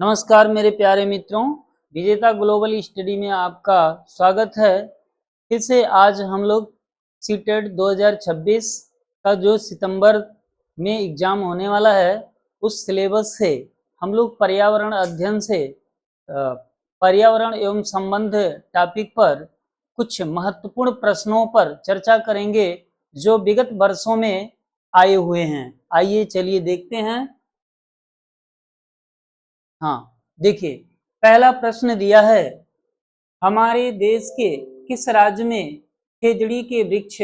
नमस्कार मेरे प्यारे मित्रों, विजेता ग्लोबल स्टडी में आपका स्वागत है। फिर से आज हम लोग सीटेट 2026 का जो सितंबर में एग्जाम होने वाला है उस सिलेबस से हम लोग पर्यावरण अध्ययन से पर्यावरण एवं संबंध टॉपिक पर कुछ महत्वपूर्ण प्रश्नों पर चर्चा करेंगे जो विगत वर्षों में आए हुए हैं। आइए चलिए देखते हैं। हाँ, देखिए, पहला प्रश्न दिया है, हमारे देश के किस राज्य में खेजड़ी के वृक्ष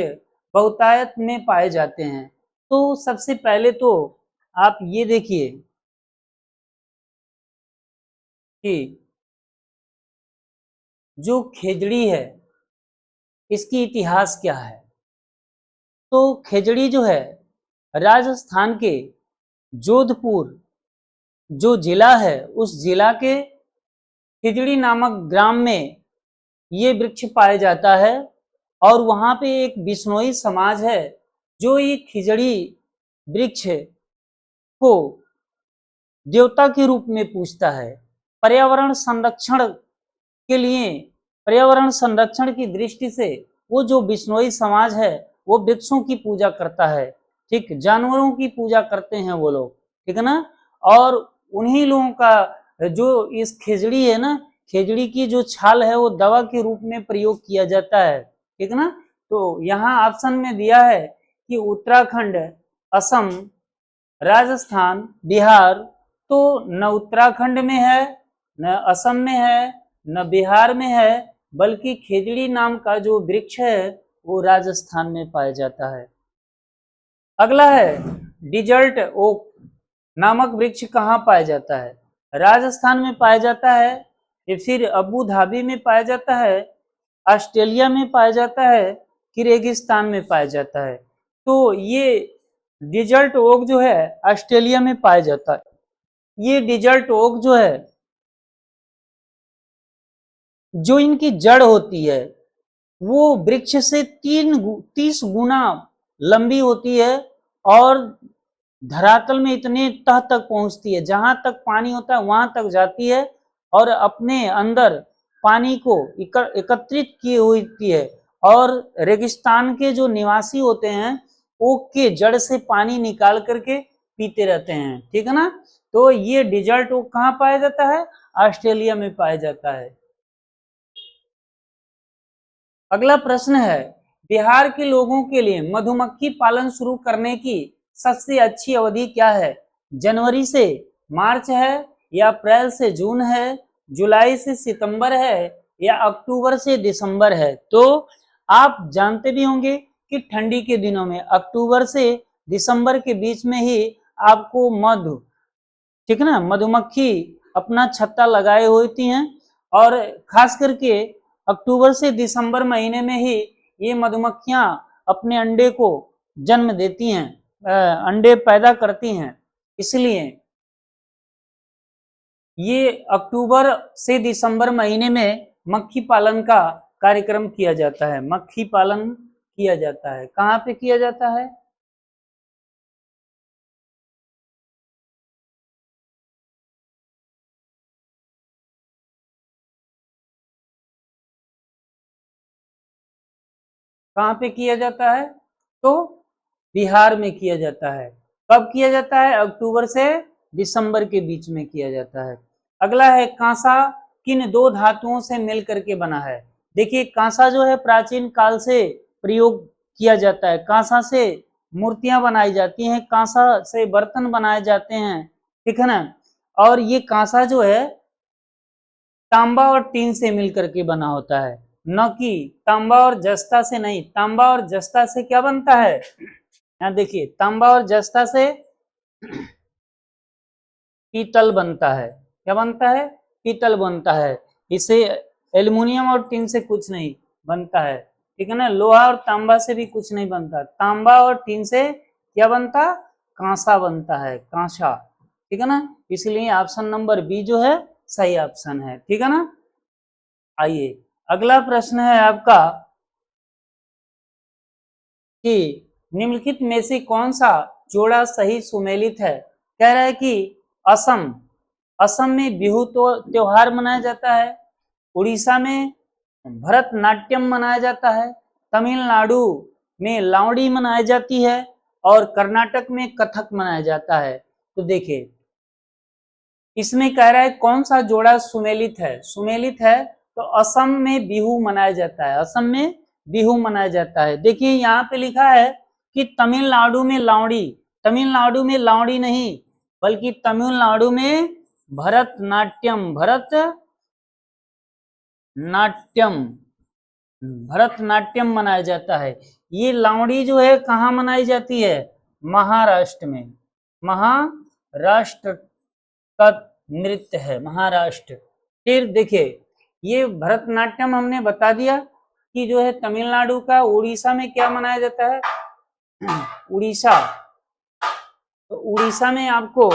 बहुतायत में पाए जाते हैं? तो सबसे पहले तो आप ये देखिए कि जो खेजड़ी है इसकी इतिहास क्या है। तो खेजड़ी जो है राजस्थान के जोधपुर जो जिला है उस जिला के खिजड़ी नामक ग्राम में ये वृक्ष पाया जाता है और वहां पे एक बिश्नोई समाज है जो ये खिजड़ी वृक्ष को देवता के रूप में पूजता है। पर्यावरण संरक्षण के लिए, पर्यावरण संरक्षण की दृष्टि से वो जो बिश्नोई समाज है वो वृक्षों की पूजा करता है। ठीक, जानवरों की पूजा करते हैं वो लोग, ठीक है ना। और उन्हीं लोगों का जो इस खेजड़ी है ना, खेजड़ी की जो छाल है वो दवा के रूप में प्रयोग किया जाता है, ठीक है ना। तो यहाँ ऑप्शन में दिया है कि उत्तराखंड, असम, राजस्थान, बिहार। तो न उत्तराखंड में है, न असम में है, न बिहार में है, बल्कि खेजड़ी नाम का जो वृक्ष है वो राजस्थान में पाया जाता है। अगला है डिजर्ट ओक नामक वृक्ष कहाँ पाया जाता है? राजस्थान में पाया जाता है, या फिर अबू धाबी में पाया जाता है, ऑस्ट्रेलिया में पाया जाता है, कि रेगिस्तान में पाया जाता है? तो ये डिजर्ट ओक जो है ऑस्ट्रेलिया में पाया जाता है। ये डिजर्ट ओक जो है, जो इनकी जड़ होती है वो वृक्ष से 30 गुना लंबी होती है और धरातल में इतने तह तक पहुंचती है, जहां तक पानी होता है वहां तक जाती है और अपने अंदर पानी को एकत्रित की हुई होती है। और रेगिस्तान के जो निवासी होते हैं ओक के जड़ से पानी निकाल करके पीते रहते हैं, ठीक है ना। तो ये डिजर्ट ओक कहाँ पाया जाता है? ऑस्ट्रेलिया में पाया जाता है। अगला प्रश्न है, बिहार के लोगों के लिए मधुमक्खी पालन शुरू करने की सबसे अच्छी अवधि क्या है? जनवरी से मार्च है, या अप्रैल से जून है, जुलाई से सितंबर है, या अक्टूबर से दिसंबर है? तो आप जानते भी होंगे कि ठंडी के दिनों में अक्टूबर से दिसंबर के बीच में ही आपको मधु, ठीक है ना, मधुमक्खी अपना छत्ता लगाए होती हैं और खास करके अक्टूबर से दिसंबर महीने में ही ये मधुमक्खियां अपने अंडे को जन्म देती हैं, अंडे पैदा करती हैं। इसलिए ये अक्टूबर से दिसंबर महीने में मक्खी पालन का कार्यक्रम किया जाता है। मक्खी पालन किया जाता है, कहाँ पे किया जाता है? कहाँ पे किया जाता है? तो बिहार में किया जाता है। कब किया जाता है? अक्टूबर से दिसंबर के बीच में किया जाता है। अगला है, कांसा किन दो धातुओं से मिल करके बना है? देखिए, कांसा जो है प्राचीन काल से प्रयोग किया जाता है। कांसा से मूर्तियां बनाई जाती हैं, कांसा से बर्तन बनाए जाते हैं, ठीक है ना। और ये कांसा जो है तांबा और टीन से मिलकर के बना होता है, न कि तांबा और जस्ता से नहीं। तांबा और जस्ता से क्या बनता है? यहाँ देखिए, तांबा और जस्ता से पीतल बनता है। क्या बनता है? पीतल बनता है। इसे एल्युमिनियम और टीन से कुछ नहीं बनता है, ठीक है ना। लोहा और तांबा से भी कुछ नहीं बनता। तांबा और टीन से क्या बनता? कांसा बनता है, कांसा, ठीक है ना। इसलिए ऑप्शन नंबर बी जो है सही ऑप्शन है, ठीक है ना। आइए, अगला प्रश्न है आपका कि निम्नलिखित में से कौन सा जोड़ा सही सुमेलित है? कह रहा है कि असम, असम में बिहू तो त्योहार मनाया जाता है, उड़ीसा में भरतनाट्यम मनाया जाता है, तमिलनाडु में लावड़ी मनाई जाती है और कर्नाटक में कथक मनाया जाता है। तो देखिए इसमें कह रहा है कौन सा जोड़ा सुमेलित है, सुमेलित है तो असम में बिहू मनाया जाता है, असम में बिहू मनाया जाता है। देखिए यहाँ पे लिखा है कि तमिलनाडु में लावड़ी, तमिलनाडु में लावड़ी नहीं बल्कि तमिलनाडु में भरतनाट्यम, भरतनाट्यम, भरतनाट्यम मनाया जाता है। ये लावड़ी जो है कहाँ मनाई जाती है, महाराष्ट्र में, महाराष्ट्र का नृत्य है, महाराष्ट्र। फिर देखिए ये भरतनाट्यम हमने बता दिया कि जो है तमिलनाडु का, उड़ीसा में क्या मनाया जाता है, उड़ीसा, तो उड़ीसा में आपको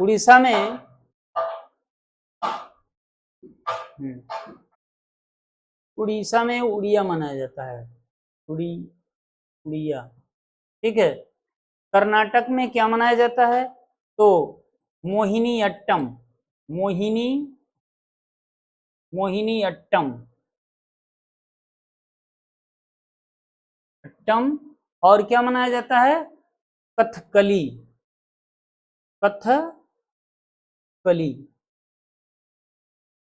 उड़ीसा में उड़ीसा में उड़िया मनाया जाता है, उड़िया, ठीक है। कर्नाटक में क्या मनाया जाता है, तो मोहिनी अट्टम, मोहिनी अट्टम, और क्या मनाया जाता है, कथकली, कथकली,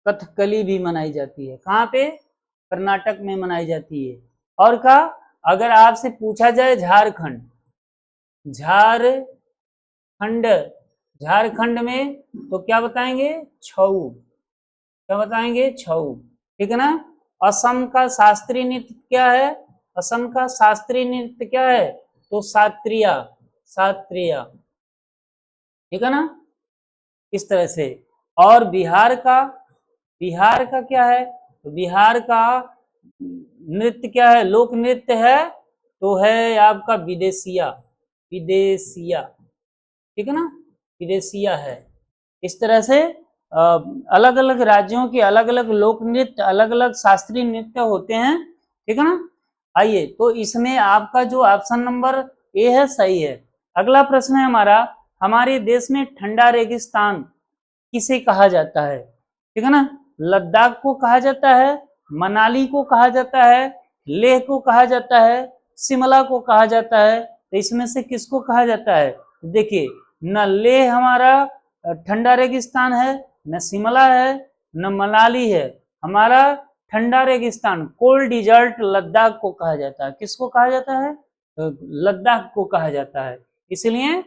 कथकली भी मनाई जाती है। कहाँ पे, कर्नाटक में मनाई जाती है। और का अगर आपसे पूछा जाए झारखंड, झारखंड में तो क्या बताएंगे, छऊ, क्या बताएंगे, छऊ, ठीक है ना। असम का शास्त्रीय नृत्य क्या है, असम का शास्त्रीय नृत्य क्या है, तो सात्रिया, सात्रिया, ठीक है ना, इस तरह से। और बिहार का क्या है, तो बिहार का नृत्य क्या है, लोक नृत्य है, तो है आपका विदेशिया, विदेशिया, ठीक है ना, विदेशिया है। इस तरह से अलग अलग राज्यों के अलग अलग लोक नृत्य, अलग अलग शास्त्रीय नृत्य होते हैं, ठीक है ना। आइए तो इसमें आपका जो ऑप्शन नंबर ए है सही है। अगला प्रश्न है हमारा, हमारे देश में ठंडा रेगिस्तान किसे कहा जाता है, ठीक है ना। लद्दाख को कहा जाता है, मनाली को कहा जाता है, लेह को कहा जाता है, शिमला को कहा जाता है, तो इसमें से किसको कहा जाता है। देखिए न लेह हमारा ठंडा रेगिस्तान है, न शिमला है, न मनाली है, हमारा ठंडा रेगिस्तान कोल्ड डिजर्ट लद्दाख को कहा जाता है। किसको कहा जाता है, लद्दाख को कहा जाता है। इसलिए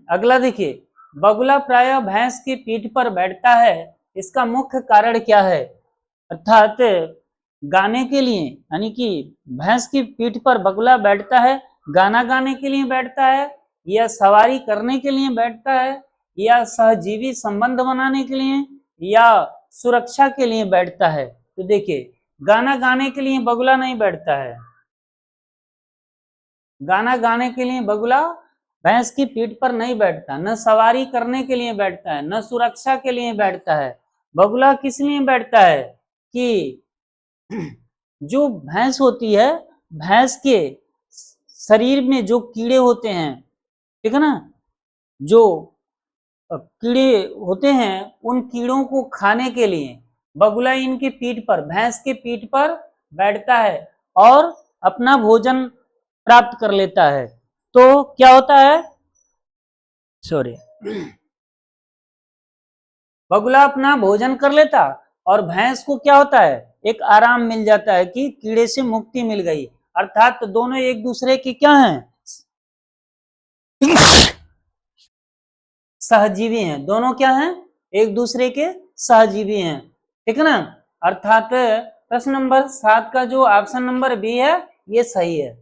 अगला देखिए, बगुला प्रायः भैंस की पीठ पर बैठता है, इसका मुख्य कारण क्या है। अर्थात गाने के लिए, यानी कि भैंस की पीठ पर बगुला बैठता है, गाना गाने के लिए बैठता है, या सवारी करने के लिए बैठता है, या सहजीवी संबंध बनाने के लिए, या सुरक्षा के लिए बैठता है। तो देखिए गाना गाने के लिए बगुला नहीं बैठता है, गाना गाने के लिए बगुला भैंस की पीठ पर नहीं बैठता, न सवारी करने के लिए बैठता है, न सुरक्षा के लिए बैठता है। बगुला किस लिए बैठता है कि जो भैंस होती है, भैंस के शरीर में जो कीड़े होते हैं, ठीक है ना, जो कीड़े होते हैं, उन कीड़ों को खाने के लिए बगुला इनकी पीठ पर, भैंस के पीठ पर बैठता है और अपना भोजन प्राप्त कर लेता है। तो क्या होता है, सॉरी, बगुला अपना भोजन कर लेता और भैंस को क्या होता है, एक आराम मिल जाता है कि कीड़े से मुक्ति मिल गई। अर्थात तो दोनों एक दूसरे के क्या हैं, सहजीवी हैं, दोनों क्या हैं, एक दूसरे के सहजीवी हैं, ठीक है ना। अर्थात प्रश्न नंबर 7 का जो ऑप्शन नंबर बी है ये सही है।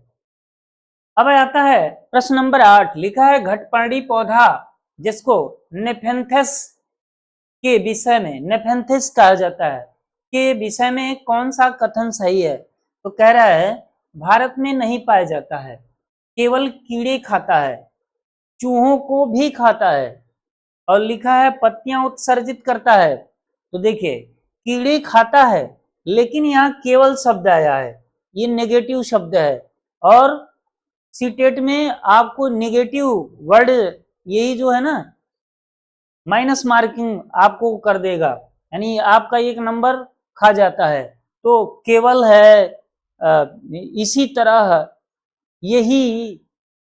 अब आता है प्रश्न नंबर 8, लिखा है घटपर्णी पौधा जिसको नेफेंथस के विषय में, नेफेंथस कहा जाता है, के विषय में कौन सा कथन सही है। तो कह रहा है भारत में नहीं पाया जाता है, केवल कीड़े खाता है, चूहों को भी खाता है, और लिखा है पत्तियां उत्सर्जित करता है। तो देखिए कीड़े खाता है, लेकिन यहाँ केवल शब्द आया है, ये नेगेटिव शब्द है। और सीटेट में आपको नेगेटिव वर्ड यही जो है ना माइनस मार्किंग आपको कर देगा, यानी आपका एक नंबर खा जाता है। तो केवल है, इसी तरह यही,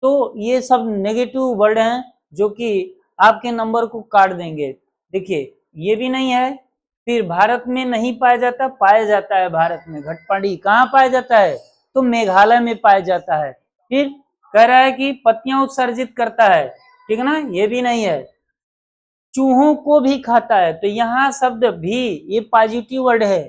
तो ये सब नेगेटिव वर्ड हैं जो कि आपके नंबर को काट देंगे। देखिए ये भी नहीं है। फिर भारत में नहीं पाया जाता, पाया जाता है भारत में। घटपाड़ी कहाँ पाया जाता है? तो मेघालय में पाया जाता है। फिर कह रहा है कि पत्तियां उत्सर्जित करता है, ठीक है ना, ये भी नहीं है। चूहों को भी खाता है, तो यहाँ शब्द भी ये पॉजिटिव वर्ड है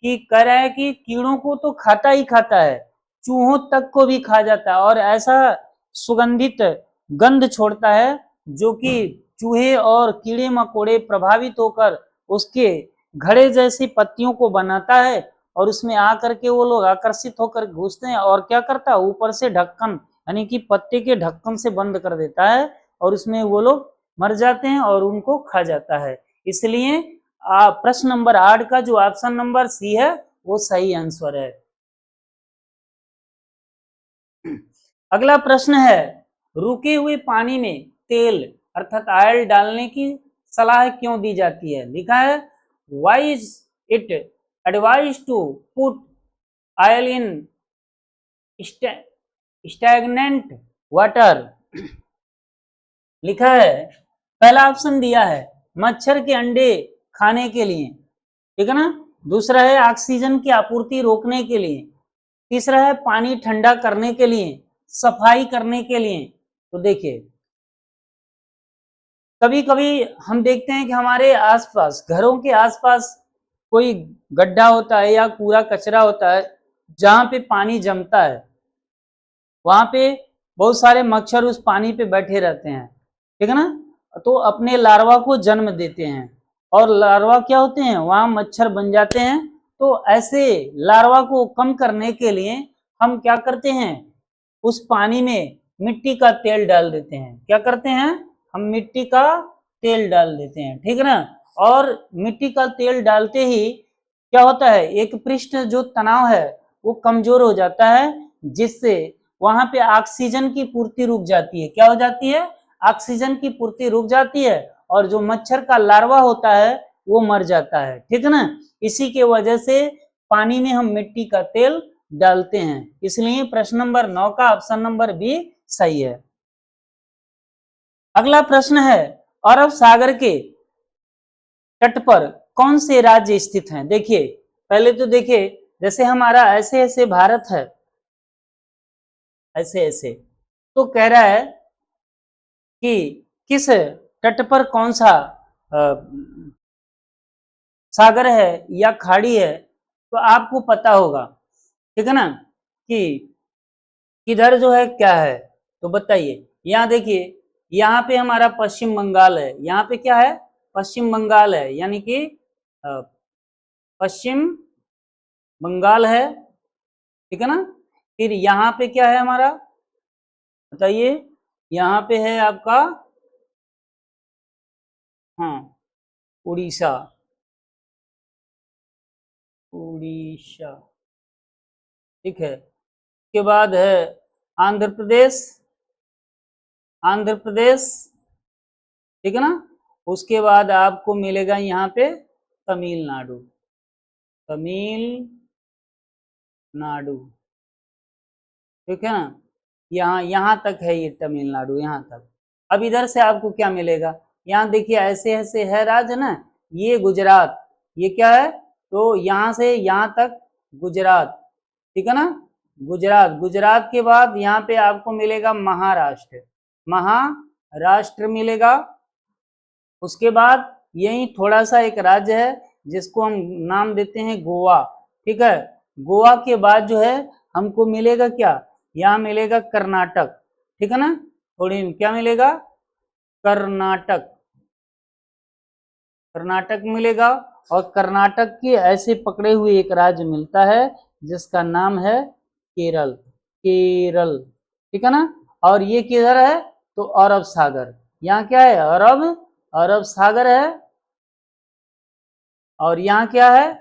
कि कह रहा है कि कीड़ों को तो खाता ही खाता है, चूहों तक को भी खा जाता है, और ऐसा सुगंधित गंध छोड़ता है जो कि चूहे और कीड़े मकोड़े प्रभावित होकर उसके घड़े जैसी पत्तियों को बनाता है, और उसमें आकर के वो लोग आकर्षित होकर घुसते हैं, और क्या करता है, ऊपर से ढक्कन यानी कि पत्ते के ढक्कन से बंद कर देता है, और उसमें वो लोग मर जाते हैं और उनको खा जाता है। इसलिए प्रश्न नंबर 8 का जो ऑप्शन नंबर सी है वो सही आंसर है। अगला प्रश्न है, रुके हुए पानी में तेल अर्थात ऑयल डालने की सलाह क्यों दी जाती है? लिखा है why is it advise to put oil in stagnant water. लिखा है, पहला ऑप्शन दिया है मच्छर के अंडे खाने के लिए, ठीक है ना। दूसरा है ऑक्सीजन की आपूर्ति रोकने के लिए। तीसरा है पानी ठंडा करने के लिए, सफाई करने के लिए। तो देखिए कभी कभी हम देखते हैं कि हमारे आसपास, घरों के आसपास कोई गड्ढा होता है या कूड़ा कचरा होता है, जहां पे पानी जमता है, वहां पे बहुत सारे मच्छर उस पानी पे बैठे रहते हैं, ठीक है ना। तो अपने लार्वा को जन्म देते हैं, और लार्वा क्या होते हैं, वहां मच्छर बन जाते हैं। तो ऐसे लार्वा को कम करने के लिए हम क्या करते हैं, उस पानी में मिट्टी का तेल डाल देते हैं। क्या करते हैं, हम मिट्टी का तेल डाल देते हैं, ठीक है ना। और मिट्टी का तेल डालते ही क्या होता है, एक पृष्ठ जो तनाव है वो कमजोर हो जाता है, जिससे वहां पे ऑक्सीजन की पूर्ति रुक जाती है। क्या हो जाती है, ऑक्सीजन की पूर्ति रुक जाती है, और जो मच्छर का लार्वा होता है वो मर जाता है, ठीक है ना। इसी के वजह से पानी में हम मिट्टी का तेल डालते हैं। इसलिए प्रश्न नंबर 9 का ऑप्शन नंबर बी सही है। अगला प्रश्न है, अरब सागर के तट पर कौन से राज्य स्थित हैं? देखिए पहले तो देखिए, जैसे हमारा ऐसे ऐसे भारत है, ऐसे ऐसे, तो कह रहा है कि किस तट पर कौन सा सागर है या खाड़ी है, तो आपको पता होगा, ठीक है ना, कि किधर जो है क्या है। तो बताइए, यहाँ देखिए, यहाँ पे हमारा पश्चिम बंगाल है, यहाँ पे क्या है, पश्चिम बंगाल है, यानी कि पश्चिम बंगाल है, ठीक है ना। फिर यहाँ पे क्या है हमारा, बताइए, यहाँ पे है आपका, हाँ, उड़ीसा, उड़ीसा, ठीक है। उसके बाद है आंध्र प्रदेश, आंध्र प्रदेश, ठीक है ना। उसके बाद आपको मिलेगा यहाँ पे तमिलनाडु, तमिलनाडु, ठीक है ना। यहाँ यहाँ तक है ये तमिलनाडु, यहाँ तक। अब इधर से आपको क्या मिलेगा, यहाँ देखिए ऐसे ऐसे है राज्य ना, ये गुजरात, ये क्या है, तो यहाँ से यहाँ तक गुजरात, ठीक है ना, गुजरात। गुजरात के बाद यहाँ पे आपको मिलेगा महाराष्ट्र, महाराष्ट्र मिलेगा। उसके बाद यही थोड़ा सा एक राज्य है जिसको हम नाम देते हैं गोवा, ठीक है। गोवा के बाद जो है हमको मिलेगा क्या, यहाँ मिलेगा कर्नाटक, ठीक है ना। थोड़ी क्या मिलेगा, कर्नाटक, कर्नाटक मिलेगा। और कर्नाटक के ऐसे पकड़े हुए एक राज्य मिलता है जिसका नाम है केरल, केरल, ठीक है ना। और ये किधर है, तो अरब सागर, यहाँ क्या है, अरब, अरब सागर है, और यहाँ क्या है,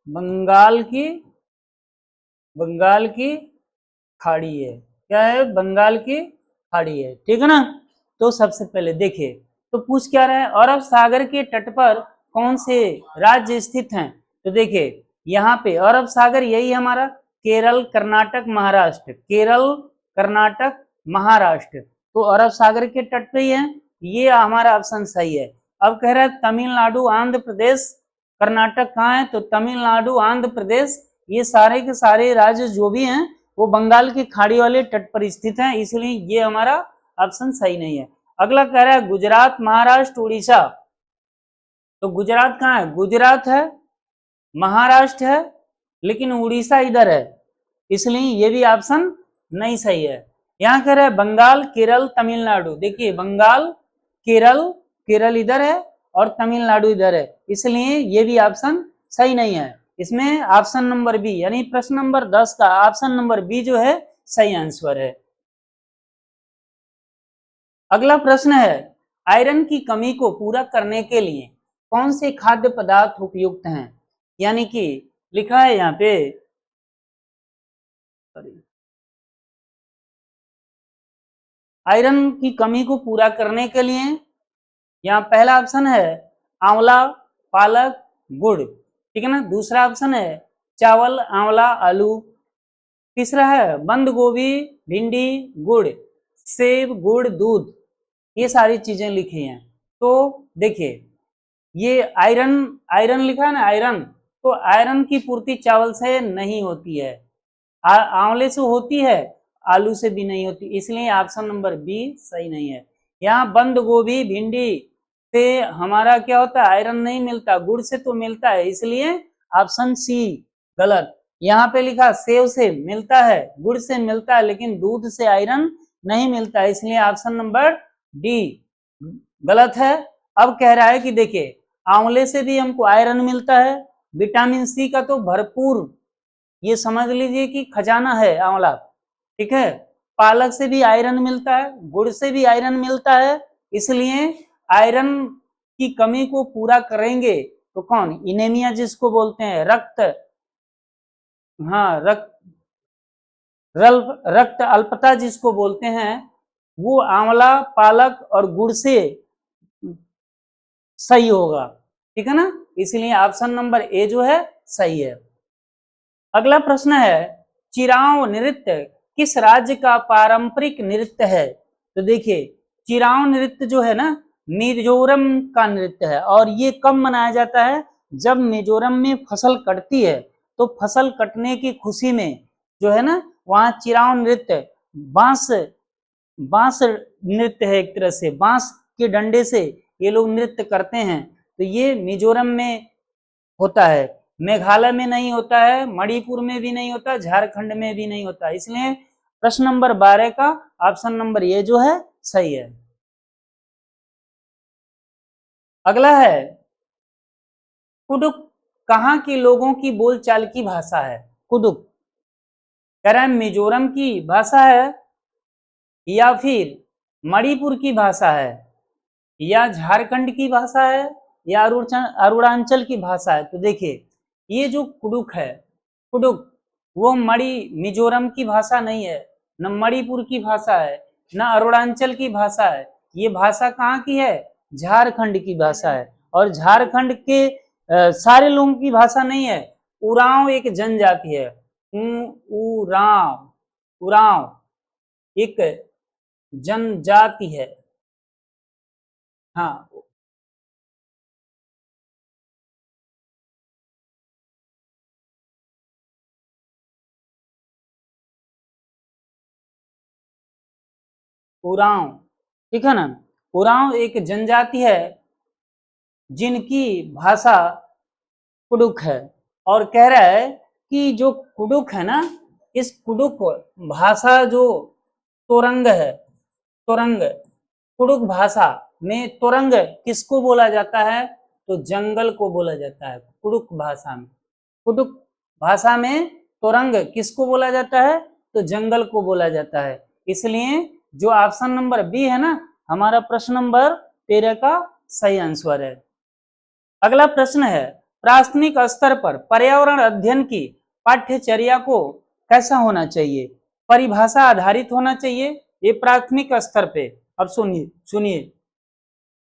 बंगाल की खाड़ी है। क्या है, बंगाल की खाड़ी है, ठीक है ना। तो सबसे पहले देखिए, तो पूछ क्या रहा है, अरब सागर के तट पर कौन से राज्य स्थित हैं। तो देखिए यहाँ पे अरब सागर यही हमारा केरल, कर्नाटक, महाराष्ट्र, केरल, कर्नाटक, महाराष्ट्र, तो अरब सागर के तट पे ही है, ये हमारा ऑप्शन सही है। अब कह रहा है तमिलनाडु, आंध्र प्रदेश, कर्नाटक कहाँ है, तो तमिलनाडु, आंध्र प्रदेश, ये सारे के सारे राज्य जो भी हैं वो बंगाल की खाड़ी वाले तट पर स्थित हैं, इसलिए ये हमारा ऑप्शन सही नहीं है। अगला कह रहा है गुजरात, महाराष्ट्र, उड़ीसा, तो गुजरात कहाँ है, गुजरात है, महाराष्ट्र है, लेकिन उड़ीसा इधर है, इसलिए ये भी ऑप्शन नहीं सही है। यहाँ कह रहा है बंगाल, केरल, तमिलनाडु, देखिए बंगाल, केरल, केरल इधर है और तमिलनाडु इधर है, इसलिए ये भी ऑप्शन सही नहीं है। इसमें ऑप्शन नंबर बी यानी प्रश्न नंबर 10 का ऑप्शन नंबर बी जो है सही आंसर है। अगला प्रश्न है आयरन की कमी को पूरा करने के लिए कौन से खाद्य पदार्थ उपयुक्त हैं, यानी कि लिखा है यहाँ पे आयरन की कमी को पूरा करने के लिए, यहाँ पहला ऑप्शन है आंवला, पालक, गुड़, ठीक है ना। दूसरा ऑप्शन है चावल, आंवला, आलू। तीसरा है बंद गोभी, भिंडी, गुड़, सेब, गुड़, दूध, ये सारी चीजें लिखी हैं। तो देखिए ये आयरन, आयरन लिखा है ना, आयरन, तो आयरन की पूर्ति चावल से नहीं होती है, आंवले से होती है, आलू से भी नहीं होती, इसलिए ऑप्शन नंबर बी सही नहीं है। यहाँ बंद गोभी, भिंडी से हमारा क्या होता है, आयरन नहीं मिलता, गुड़ से तो मिलता है, इसलिए ऑप्शन सी गलत। यहाँ पे लिखा सेव से मिलता है, गुड़ से मिलता है, लेकिन दूध से आयरन नहीं मिलता, इसलिए ऑप्शन नंबर डी गलत है। अब कह रहा है कि देखिए आंवले से भी हमको आयरन मिलता है, विटामिन सी का तो भरपूर, ये समझ लीजिए कि खजाना है आंवला, ठीक है। पालक से भी आयरन मिलता है, गुड़ से भी आयरन मिलता है, इसलिए आयरन की कमी को पूरा करेंगे तो कौन, इनेमिया जिसको बोलते हैं, रक्त, हाँ रक्त अल्पता जिसको बोलते हैं, वो आंवला, पालक और गुड़ से सही होगा, ठीक है ना, इसलिए ऑप्शन नंबर ए जो है सही है। अगला प्रश्न है चिराव नृत्य किस राज्य का पारंपरिक नृत्य है। तो देखिए चिराव नृत्य जो है ना मिजोरम का नृत्य है, और ये कब मनाया जाता है, जब मिजोरम में फसल कटती है, तो फसल कटने की खुशी में जो है ना वहाँ चिराव नृत्य, बांस बांस नृत्य है, एक तरह से बांस के डंडे से ये लोग नृत्य करते हैं, तो ये मिजोरम में होता है, मेघालय में नहीं होता है, मणिपुर में भी नहीं होता, झारखंड में भी नहीं होता, इसलिए प्रश्न नंबर 12 का ऑप्शन नंबर ए जो है सही है। अगला है कुडुक कहाँ के लोगों की बोलचाल की भाषा है। कुडुक कह रहा है मिजोरम की भाषा है, या फिर मणिपुर की भाषा है, या झारखंड की भाषा है, या अरुणाचल की भाषा है। तो देखिए ये जो कुडुक है, कुडुक वो मिजोरम की भाषा नहीं है, न मणिपुर की भाषा है, न अरुणाचल की भाषा है, ये भाषा कहाँ की है, झारखंड की भाषा है, और झारखंड के सारे लोगों की भाषा नहीं है, उरांव एक जनजाति है, उरांव उरांव एक जनजाति है, हाँ उरांव, ठीक है ना, उरांव एक जनजाति है जिनकी भाषा कुडुक है। और कह रहा है कि जो कुडुक है ना, इस कुडुक भाषा जो तोरंग है, तोरंग कुडुक भाषा में तोरंग किसको बोला जाता है, तो जंगल को बोला जाता है कुडुक भाषा में। कुडुक भाषा में तोरंग किसको बोला जाता है, तो जंगल को बोला जाता है, इसलिए जो ऑप्शन नंबर बी है ना हमारा प्रश्न नंबर 13 का सही आंसर है। अगला प्रश्न है प्राथमिक स्तर पर पर्यावरण अध्ययन की पाठ्यचर्या को कैसा होना चाहिए? परिभाषा आधारित होना चाहिए, ये प्राथमिक स्तर पे। अब सुनिए सुनिए,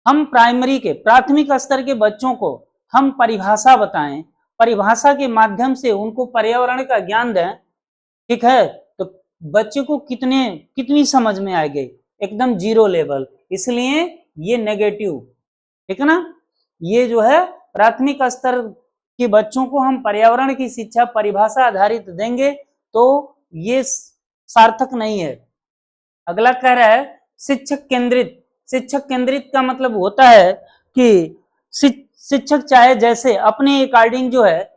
हम प्राथमिक स्तर के बच्चों को हम परिभाषा बताएं, परिभाषा के माध्यम से उनको पर्यावरण का ज्ञान दें, ठीक है, तो बच्चे को कितनी समझ में आएगी? एकदम जीरो लेवल। इसलिए ये नेगेटिव, ठीक है ना। ये जो है प्राथमिक स्तर के बच्चों को हम पर्यावरण की शिक्षा परिभाषा आधारित देंगे तो ये सार्थक नहीं है। अगला कह रहा है शिक्षक केंद्रित। शिक्षक केंद्रित का मतलब होता है कि शिक्षक चाहे जैसे अपने अकॉर्डिंग जो है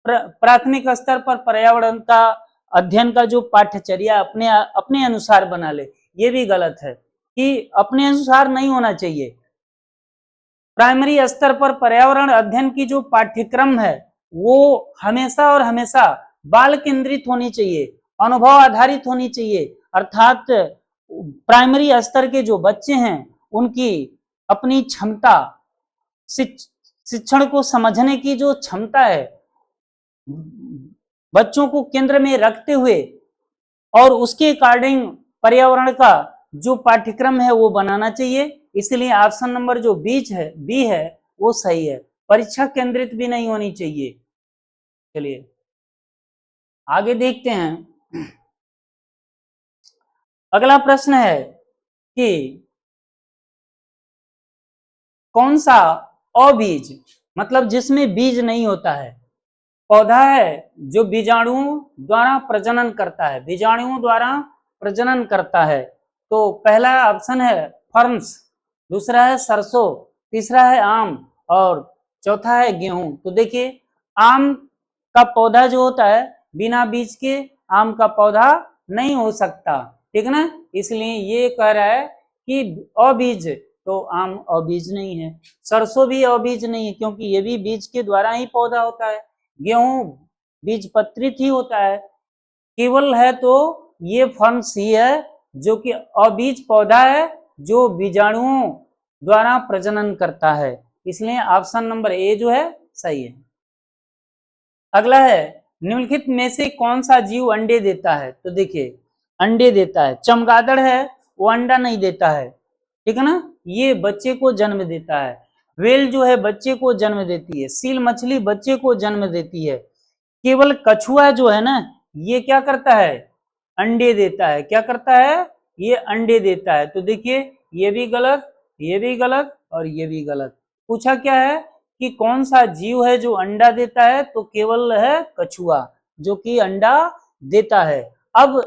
प्राथमिक स्तर पर पर्यावरण का अध्ययन का जो पाठ्यचर्या अपने अनुसार बना ले। ये भी गलत है कि अपने अनुसार नहीं होना चाहिए। प्राइमरी स्तर पर पर्यावरण अध्ययन की जो पाठ्यक्रम है वो हमेशा और हमेशा बाल केंद्रित होनी चाहिए, अनुभव आधारित होनी चाहिए। अर्थात प्राइमरी स्तर के जो बच्चे हैं उनकी अपनी क्षमता, शिक्षण को समझने की जो क्षमता है, बच्चों को केंद्र में रखते हुए और उसके अकॉर्डिंग पर्यावरण का जो पाठ्यक्रम है वो बनाना चाहिए। इसलिए ऑप्शन नंबर जो बी है वो सही है। परीक्षा केंद्रित भी नहीं होनी चाहिए। चलिए आगे देखते हैं। अगला प्रश्न है कि कौन सा अबीज, मतलब जिसमें बीज नहीं होता है, पौधा है जो बीजाणुओं द्वारा प्रजनन करता है, बीजाणुओं द्वारा प्रजनन करता है। तो पहला ऑप्शन है फर्न्स, दूसरा है सरसों, तीसरा है आम और चौथा है गेहूं। तो देखिए आम का पौधा जो होता है बिना बीज के आम का पौधा नहीं हो सकता, ठीक ना। इसलिए ये कह रहा है कि अबीज, तो आम अबीज नहीं है, सरसों भी अबीज नहीं है क्योंकि ये भी बीज के द्वारा ही पौधा होता है, गेहूं बीज पत्रित ही होता है, केवल है तो ये फर्न्स ही है जो कि अबीज पौधा है जो बीजाणुओं द्वारा प्रजनन करता है। इसलिए ऑप्शन नंबर ए जो है सही है। अगला है निम्नलिखित में से कौन सा जीव अंडे देता है? तो देखिए अंडे देता है, चमगादड़ है वो अंडा नहीं देता है, ठीक है ना, ये बच्चे को जन्म देता है। व्हेल जो है बच्चे को जन्म देती है, सील मछली बच्चे को जन्म देती है। केवल कछुआ जो है ना ये क्या करता है? अंडे देता है। क्या करता है? ये अंडे देता है। तो देखिए ये भी गलत, ये भी गलत और ये भी गलत। पूछा क्या है कि कौन सा जीव है जो अंडा देता है? तो केवल है कछुआ जो कि अंडा देता है। अब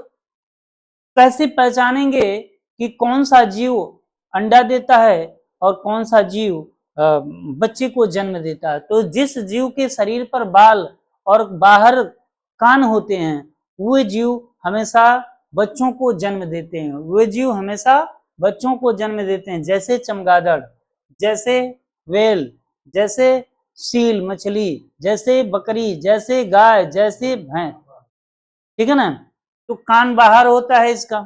कैसे पहचानेंगे कि कौन सा जीव अंडा देता है और कौन सा जीव बच्चे को जन्म देता है? तो जिस जीव के शरीर पर बाल और बाहर कान होते हैं वो जीव हमेशा बच्चों को जन्म देते हैं, वो जीव हमेशा बच्चों को जन्म देते हैं, जैसे चमगादड़, जैसे व्हेल, जैसे सील मछली, जैसे बकरी, जैसे गाय, जैसे भैंस, ठीक है ना। तो कान बाहर होता है इसका,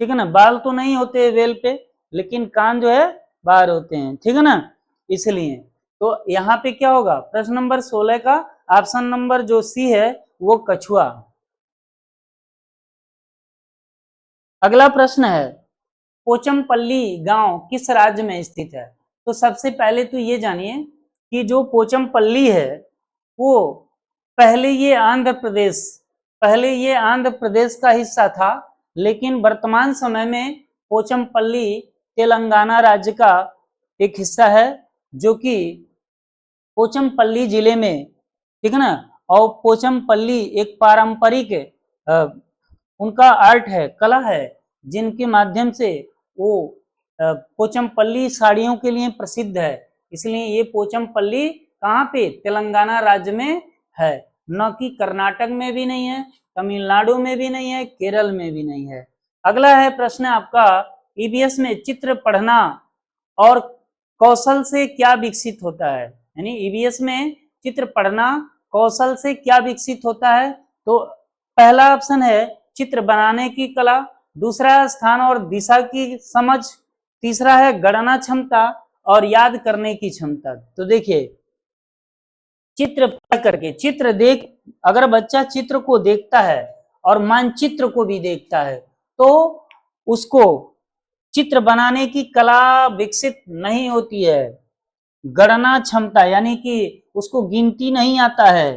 ठीक है ना, बाल तो नहीं होते व्हेल पे लेकिन कान जो है बाहर होते हैं, ठीक है ना। इसलिए तो यहाँ पे क्या होगा? प्रश्न नंबर 16 का ऑप्शन नंबर जो सी है वो कछुआ। अगला प्रश्न है पोचमपल्ली गांव किस राज्य में स्थित है? तो सबसे पहले तो ये जानिए कि जो पोचमपल्ली है वो पहले ये आंध्र प्रदेश का हिस्सा था, लेकिन वर्तमान समय में पोचमपल्ली तेलंगाना राज्य का एक हिस्सा है जो कि पोचमपल्ली जिले में, ठीक है ना। और पोचमपल्ली एक पारंपरिक उनका आर्ट है, कला है, जिनके माध्यम से वो पोचमपल्ली साड़ियों के लिए प्रसिद्ध है। इसलिए ये पोचमपल्ली कहाँ पे? तेलंगाना राज्य में है, न कि कर्नाटक में भी नहीं है, तमिलनाडु में भी नहीं है, केरल में भी नहीं है। अगला है प्रश्न आपका ईवीएस में चित्र पढ़ना और कौशल से क्या विकसित होता है? यानी ईवीएस में चित्र पढ़ना कौशल से क्या विकसित होता है? तो पहला ऑप्शन है चित्र बनाने की कला, दूसरा स्थान और दिशा की समझ, तीसरा है गणना क्षमता और याद करने की क्षमता। तो देखिए चित्र पढ़ करके, चित्र देख, अगर बच्चा चित्र को देखता है और मानचित्र को भी देखता है तो उसको चित्र बनाने की कला विकसित नहीं होती है, गणना क्षमता यानी कि उसको गिनती नहीं आता है,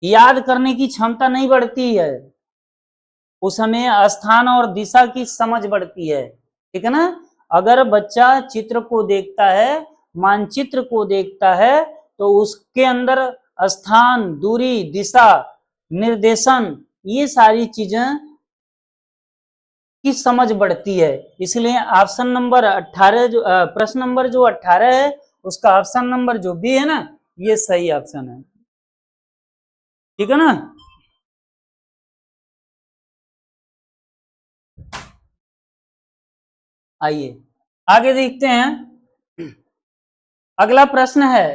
याद करने की क्षमता नहीं बढ़ती है, उस समय स्थान और दिशा की समझ बढ़ती है, ठीक है ना। अगर बच्चा चित्र को देखता है, मानचित्र को देखता है तो उसके अंदर स्थान, दूरी, दिशा, निर्देशन, ये सारी चीजें की समझ बढ़ती है। इसलिए ऑप्शन नंबर 18 जो प्रश्न नंबर जो 18 है उसका ऑप्शन नंबर जो बी है ना, ये सही ऑप्शन है, ठीक है ना। आइए आगे देखते हैं। अगला प्रश्न है,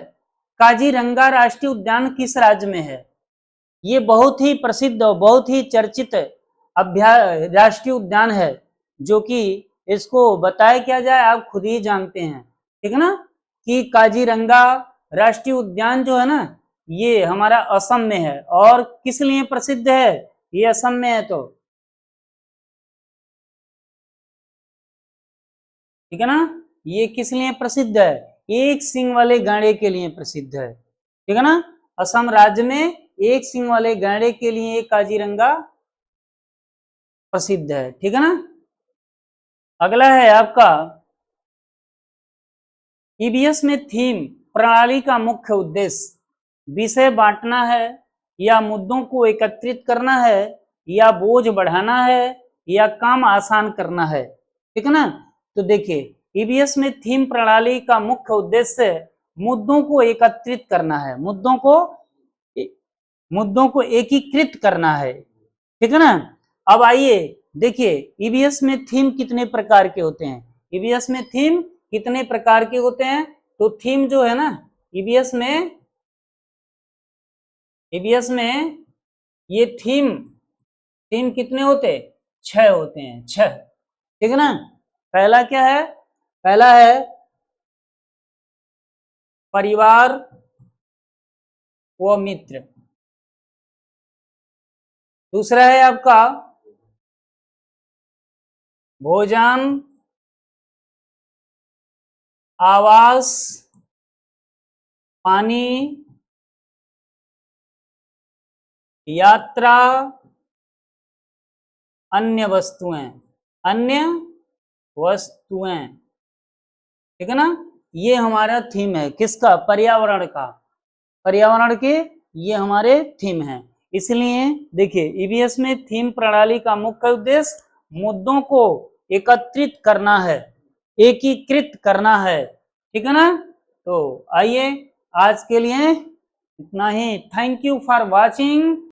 काजीरंगा राष्ट्रीय उद्यान किस राज्य में है? ये बहुत ही प्रसिद्ध और बहुत ही चर्चित राष्ट्रीय उद्यान है, जो कि इसको बताया क्या जाए आप खुद ही जानते हैं, ठीक है ना, कि काजीरंगा राष्ट्रीय उद्यान जो है ना ये हमारा असम में है। और किस लिए प्रसिद्ध है? ये असम में है तो, ठीक है ना। ये किस लिए प्रसिद्ध है? एक सींग वाले गांडे के लिए प्रसिद्ध है, ठीक है ना। असम राज्य में एक सींग वाले गांडे के लिए काजीरंगा प्रसिद्ध है, ठीक है ना। अगला है आपका, ईबीएस में थीम प्रणाली का मुख्य उद्देश्य विषय बांटना है या मुद्दों को एकत्रित करना है या बोझ बढ़ाना है या काम आसान करना है, ठीक है ना। तो देखिए ईबीएस में थीम प्रणाली का मुख्य उद्देश्य मुद्दों को एकत्रित करना है, मुद्दों को एकीकृत करना है, ठीक है ना। अब आइए देखिए ईबीएस में थीम कितने प्रकार के होते हैं, ईबीएस में थीम कितने प्रकार के होते हैं। तो थीम जो है ना ईबीएस में ये थीम कितने होते? 6 होते हैं, 6, ठीक है ना। पहला क्या है? पहला है परिवार व मित्र, दूसरा है आपका भोजन, आवास, पानी, यात्रा, अन्य वस्तुएं, ठीक है ना। ये हमारा थीम है, किसका? पर्यावरण का, पर्यावरण के ये हमारे थीम है। इसलिए देखिए ईबीएस में थीम प्रणाली का मुख्य उद्देश्य मुद्दों को एकत्रित करना है, एकीकृत करना है, ठीक है ना। तो आइए आज के लिए इतना ही। Thank you for watching.